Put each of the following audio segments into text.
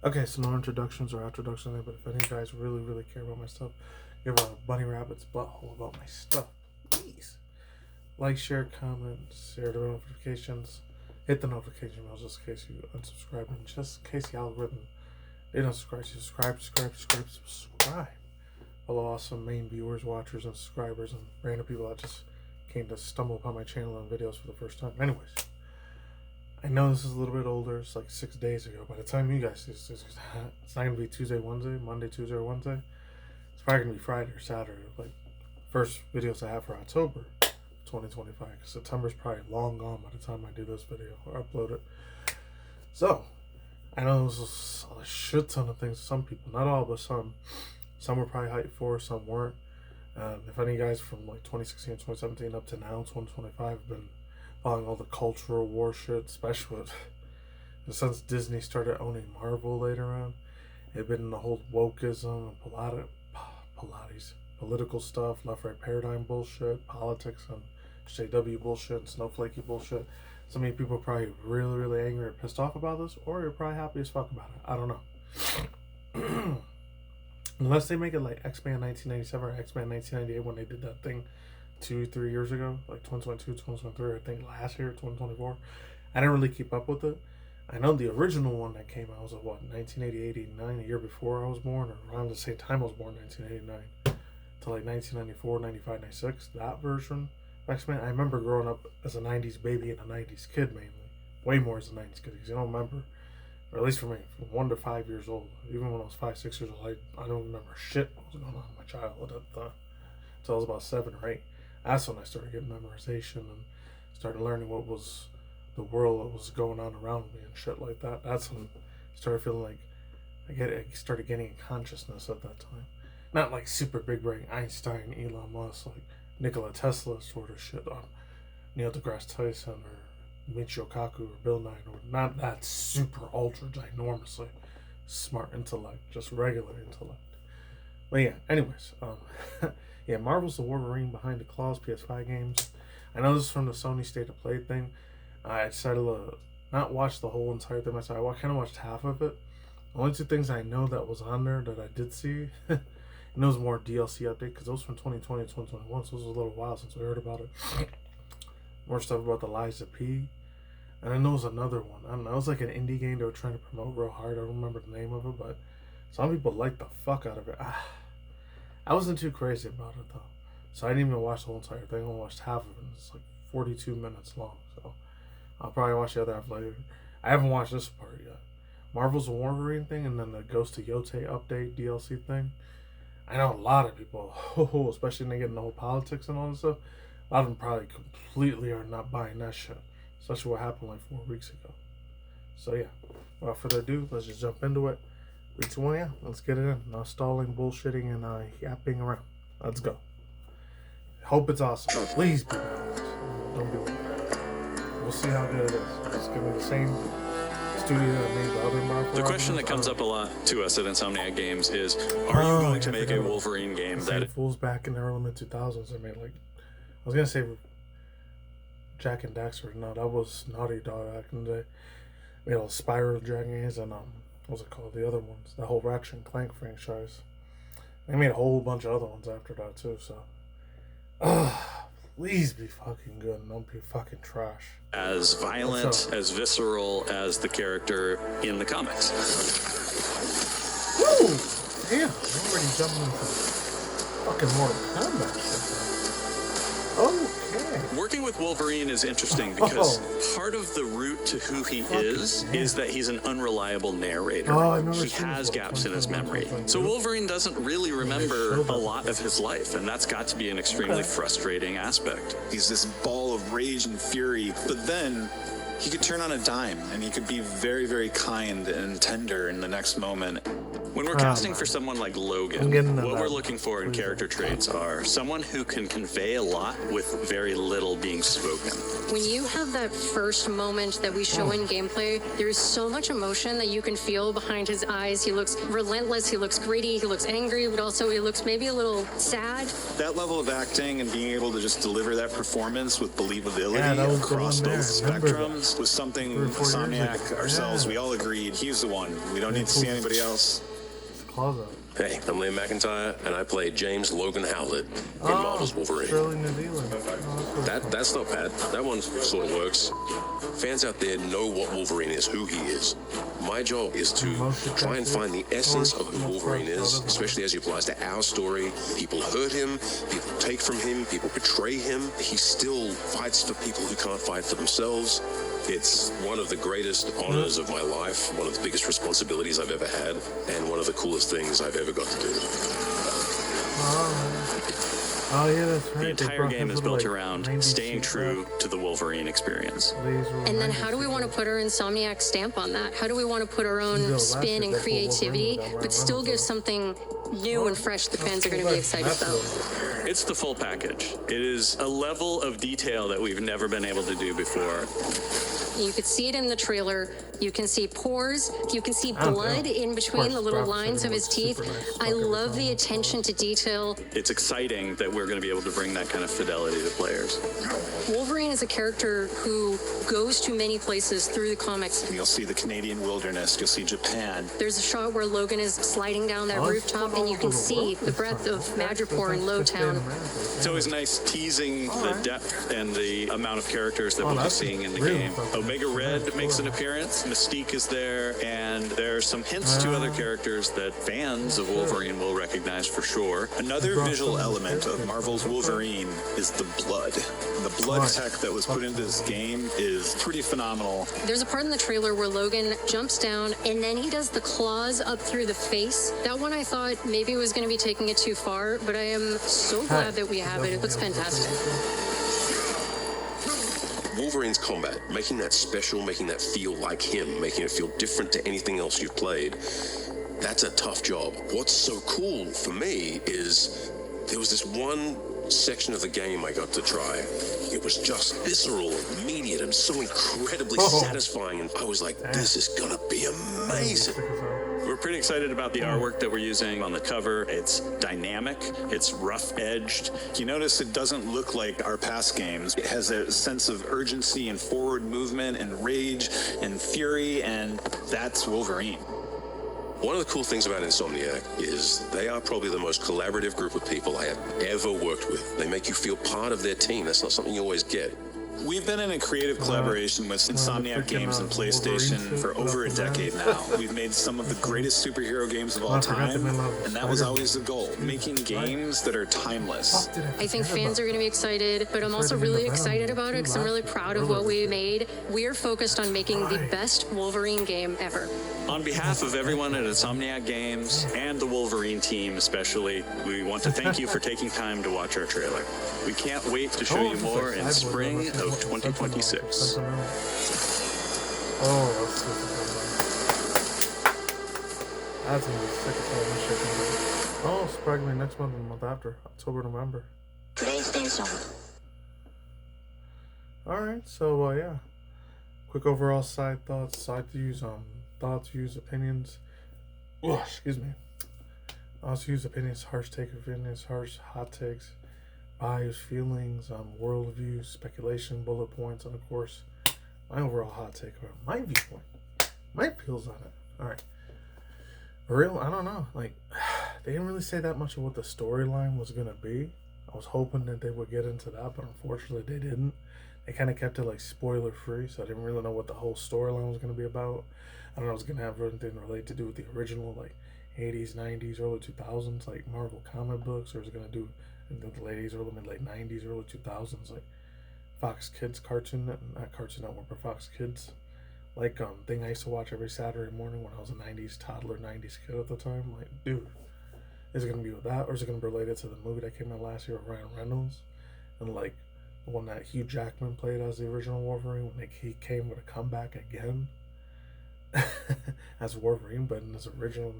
Okay, so no introductions or introductions, but if any guys really care about my stuff, give a bunny rabbit's butthole about my stuff. Please like, share, comment, share the notifications, hit the notification bell just in case you unsubscribe, and just in case the algorithm they don't subscribe. Follow awesome main viewers, watchers, and subscribers, and random people that just came to stumble upon my channel and videos for the first time. Anyways, I know this is a little bit older. It's like 6 days ago. By the time you guys see this, it's not going to be Tuesday, Wednesday, Monday, Tuesday, or Wednesday. It's probably going to be Friday or Saturday. Like, first videos I have for October 2025. Because September's probably long gone by the time I do this video or upload it. So, I know this is a shit ton of things to some people. Not all, but some. Some were probably hyped for, some weren't. If any guys from like 2016, 2017 up to now, 2025, have been following all the cultural war shit, especially since Disney started owning Marvel later on. It's been the whole wokeism and political stuff, left-right paradigm bullshit, politics and JW bullshit, and snowflakey bullshit. So many people are probably really angry or pissed off about this, or you're probably happy as fuck about it. I don't know. Unless they make it like X-Men 1997 or X-Men 1998 when they did that thing 2-3 years ago, like 2022, 2023, I think last year, 2024. I didn't really keep up with it. I know the original one that came out was what, 1988, 89, a year before I was born, or around the same time I was born, 1989, to like 1994, 95, 96. That version of X-Men, I remember growing up as a 90s baby and a 90s kid mainly. Way more as a 90s kid, because I don't remember, or at least for me, from 1 to 5 years old. Even when I was 5, 6 years old, I don't remember shit what was going on in my childhood at the time. Until I was about 7 or 8. That's when I started getting memorization and started learning what was the world that was going on around me and shit like that. That's when I started feeling like I started getting consciousness at that time. Not like super big brain Einstein, Elon Musk, like Nikola Tesla sort of shit on Neil deGrasse Tyson or Michio Kaku or Bill Nye, or not that super ultra ginormously smart intellect, just regular intellect. But yeah, anyways, yeah, Marvel's the Wolverine Behind, theClaws PS5 games. I know this is from the Sony State of Play thing. I decided to not watch the whole entire thing myself. I kind of watched half of it. The only 2 things I know that was on there that I did see, and it was more DLC update, because those from 2020 and 2021, so it was a little while since we heard about it. More stuff about the Lies of P. And then there was another one. I don't know, it was like an indie game they were trying to promote real hard. I don't remember the name of it, but some people liked the fuck out of it. I wasn't too crazy about it though, so I didn't even watch the whole entire thing. I only watched half of it. It's like 42 minutes long, so I'll probably watch the other half later. I haven't watched this part yet. Marvel's Wolverine thing, and then the Ghost of Yote update DLC thing. I know a lot of people, especially when they get into the whole politics and all this stuff, a lot of them probably completely are not buying that shit. Especially what happened like 4 weeks ago. So yeah, without further ado, let's just jump into it. 3, 2, 1, yeah, let's get it in. No stalling, bullshitting, and yapping around. Let's go. Hope it's awesome. Please be honest. Don't be weird. We'll see how good it is. Just give me the same studio that made the other Marvel. The question that comes up a lot to us at Insomniac Games is, are you going to make a Wolverine game that... Fools back in the early mid-2000s, they made like... I was going to say Jack and Daxter. No, that was Naughty Dog back in the day. We had all Spiral Dragons and what's it called? The other ones. The whole Ratchet and Clank franchise. They made a whole bunch of other ones after that too, so please be fucking good and don't be fucking trash. As violent, as visceral as the character in the comics. Woo! Damn, I'm already jumping into fucking Mortal Kombat shit. Okay. Working with Wolverine is interesting because part of the route to who he is that he's an unreliable narrator. He has gaps in his memory. So Wolverine doesn't really remember a lot of his life, and that's got to be an extremely frustrating aspect. He's this ball of rage and fury, but then he could turn on a dime, and he could be very, very kind and tender in the next moment. When we're casting for someone like Logan, what we're looking for in character traits are someone who can convey a lot with very little being spoken. When you have that first moment that we show in gameplay, there's so much emotion that you can feel behind his eyes. He looks relentless, he looks greedy, he looks angry, but also he looks maybe a little sad. That level of acting and being able to just deliver that performance with believability across both spectrums was something Insomniac ourselves, we all agreed he's the one. We don't need to see anybody else. Hey, I'm Liam McIntyre, and I play James Logan Howlett in Marvel's Wolverine. That's not bad. That one sort of works. Fans out there know what Wolverine is, who he is. My job is to try and find the essence of who Wolverine is, especially as he applies to our story. People hurt him, people take from him, people betray him. He still fights for people who can't fight for themselves. It's one of the greatest honors of my life, one of the biggest responsibilities I've ever had, and one of the coolest things I've ever got to do. Oh yeah, that's right. The entire game is built around staying true to the Wolverine experience. And then how do we want to put our Insomniac stamp on that? How do we want to put our own spin and creativity, but still give something new and fresh that fans are going to be excited about? It's the full package. It is a level of detail that we've never been able to do before. You could see it in the trailer. You can see pores. You can see blood in between the little lines of his teeth. I love the attention to detail. It's exciting that we're going to be able to bring that kind of fidelity to players. Wolverine is a character who goes to many places through the comics. You'll see the Canadian wilderness. You'll see Japan. There's a shot where Logan is sliding down that rooftop, and you can see the breadth of Madripoor and Lowtown. It's always nice teasing the depth and the amount of characters that we'll be seeing in the game. Omega Red makes an appearance. Mystique is there, and there's some hints to other characters that fans of Wolverine will recognize for sure. Another visual element of Marvel's Wolverine is the blood. The blood tech that was put into this game is pretty phenomenal. There's a part in the trailer where Logan jumps down, and then he does the claws up through the face. That one I thought maybe was going to be taking it too far, but I am so glad that we have it. It looks fantastic. Wolverine's combat, making that special, making that feel like him, making it feel different to anything else you've played, that's a tough job. What's so cool for me is there was this one section of the game I got to try. It was just visceral, immediate, and so incredibly satisfying, and I was like, this is gonna be amazing. We're pretty excited about the artwork that we're using on the cover. It's dynamic, it's rough-edged. You notice it doesn't look like our past games. It has a sense of urgency and forward movement and rage and fury, and that's Wolverine. One of the cool things about Insomniac is they are probably the most collaborative group of people I have ever worked with. They make you feel part of their team. That's not something you always get. We've been in a creative collaboration with Insomniac Games and PlayStation for over a decade now. We've made some of the greatest superhero games of all time, and that was always the goal, making games that are timeless. I think fans are going to be excited, but I'm also really excited about it because I'm really proud of what we made. We're focused on making the best Wolverine game ever. On behalf of everyone at Insomniac Games and the Wolverine team especially, we want to thank you for taking time to watch our trailer. We can't wait to show you more in spring of 2026. That's gonna be sick as hell. Oh, it's probably next month and the month after, October, November. PlayStation. Alright, so yeah. Quick overall side thoughts, views, opinions. Oh, excuse me. Views, opinions, harsh take opinions, harsh hot takes, bias, feelings, worldview, speculation, bullet points, and of course, my overall hot take about my viewpoint, my feels on it. Alright. I don't know. Like, they didn't really say that much of what the storyline was gonna be. I was hoping that they would get into that, but unfortunately they didn't. They kind of kept it like spoiler free, so I didn't really know what the whole storyline was going to be about. I don't know if it was going to have anything related to do with the original like 80s, 90s, early 2000s like Marvel comic books, or is it going to do in the late 80s, early mid-late 90s, early 2000s like Fox Kids cartoon, not Cartoon Network, but Fox Kids like thing I used to watch every Saturday morning when I was a 90s toddler, 90s kid at the time. Like, dude, is it going to be with that, or is it going to be related to the movie that came out last year with Ryan Reynolds and like the one that Hugh Jackman played as the original Wolverine when he came with a comeback again as Wolverine, but in his original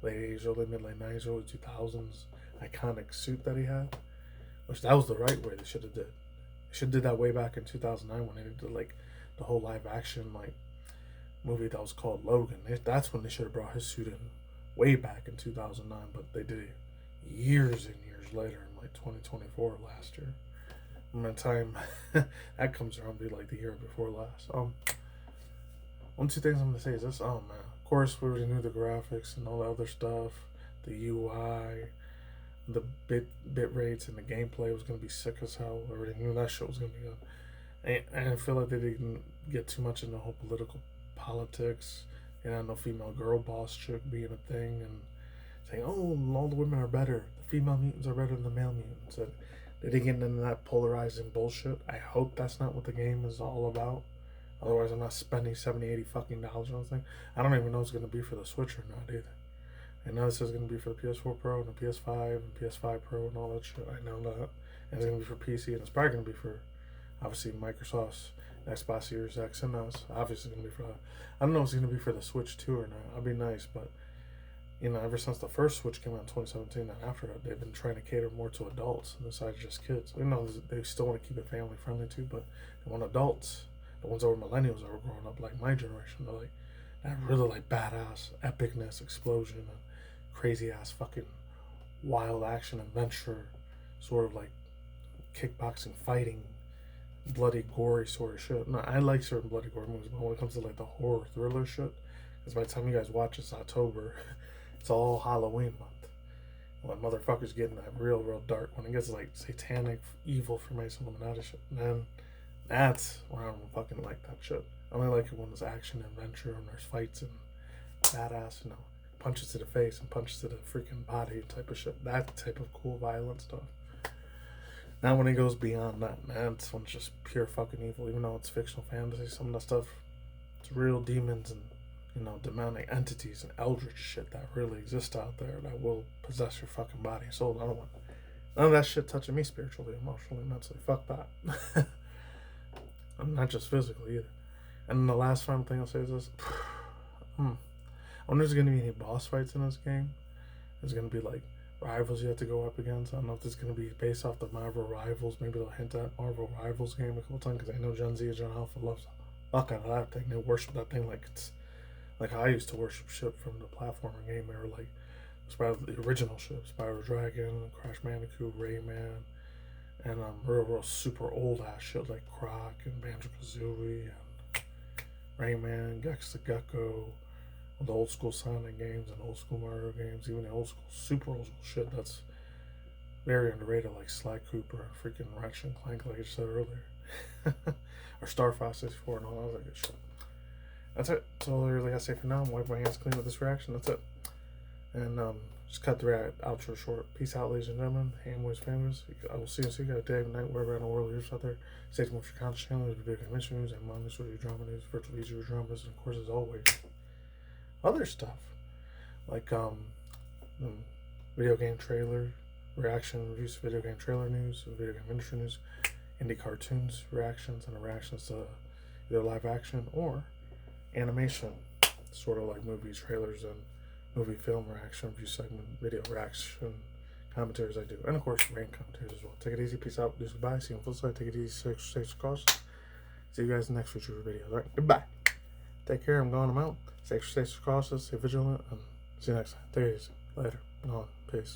late 80s, early mid-late 90s, early 2000s iconic suit that he had. Which that was the right way they should have did. They should have did that way back in 2009 when they did like the whole live action like movie that was called Logan. That's when they should have brought his suit in way back in 2009, but they did it years and years later in like 2024 last year. And by the time that comes around, be like the year before last. One, two things I'm gonna say is this. Oh man, of course we already knew the graphics and all the other stuff, the UI, the bit rates, and the gameplay was gonna be sick as hell. I already knew that shit was gonna be good. And I feel like they didn't get too much into the whole political politics. No female girl boss chick being a thing and saying, oh, all the women are better. The female mutants are better than the male mutants. And they didn't get into that polarizing bullshit. I hope that's not what the game is all about. Otherwise, I'm not spending $70, $80 on this thing. I don't even know if it's going to be for the Switch or not either. I know this is going to be for the PS4 Pro and the PS5 and PS5 Pro and all that shit. I know that. And it's going to be for PC, and it's probably going to be for, obviously, Microsoft's Xbox Series X, and now it's obviously going to be for that. I don't know if it's going to be for the Switch too or not. That'd be nice, but ever since the first Switch came out in 2017 and after that, they've been trying to cater more to adults besides just kids. They still want to keep it family friendly too, but they want adults, the ones that were millennials that were growing up like my generation, they're like that really like badass epicness, explosion, and crazy ass fucking wild action adventure, sort of like kickboxing, fighting, bloody gory sort of shit. No, I like certain bloody gory movies, but when it comes to like the horror thriller shit, because by the time you guys watch it's October, it's all Halloween month. When motherfuckers getting that real dark, when it gets like satanic evil Freemason Illuminati shit, then that's when I don't fucking like that shit. I only like it when there's action, adventure, and there's fights and badass, punches to the face and punches to the freaking body type of shit. That type of cool violent stuff. Now when it goes beyond that, man, it's when it's just pure fucking evil. Even though it's fictional fantasy, some of that stuff, it's real demons and demonic entities and eldritch shit that really exist out there that will possess your fucking body and soul. I don't want none of that shit touching me spiritually, emotionally, mentally. Fuck that. I'm not just physically either. And then the last final thing I'll say is this. I wonder if there's going to be any boss fights in this game. There's going to be like rivals you have to go up against. I don't know if this is going to be based off the Marvel Rivals. Maybe they'll hint at Marvel Rivals game a couple times, because I know Gen Z and Gen Alpha loves the fuck out of that thing. They worship that thing like it's like I used to worship shit from the platformer game era, like the original shit, Spyro Dragon, Crash Bandicoot, Rayman, and real super old ass shit like Croc and Banjo-Kazooie and Rayman, Gex the Gecko, the old school Sonic games and old school Mario games, even the old school, super old school shit that's very underrated, like Sly Cooper and freaking Ratchet and Clank, like I said earlier, or Star Fox 64 and all that other good shit. That's it. That's all I really gotta say for now. I'm wiping my hands clean with this reaction. That's it. And just cut the outro short. Peace out, ladies and gentlemen. Handboys, families. I will see you soon. You got a day and night wherever in the world you're out there. Stay tuned for your content channel. There's video game news and manga story drama news, virtual VTuber dramas, and of course, as always, other stuff like video game trailer reaction reviews, video game trailer news, video game industry news, indie cartoons reactions, and reactions to either live action or animation, sort of like movie trailers and movie film reaction review segment, video reaction commentaries I do, and of course rain commentaries as well. Take it easy, peace out, do goodbye, see you on the flip side, take it easy, stay cautious. See you guys in the next future video. Alright, goodbye. Take care, I'm going, I'm out. Stay cautious, stay vigilant, and see you next time. Take it easy. Later. Peace.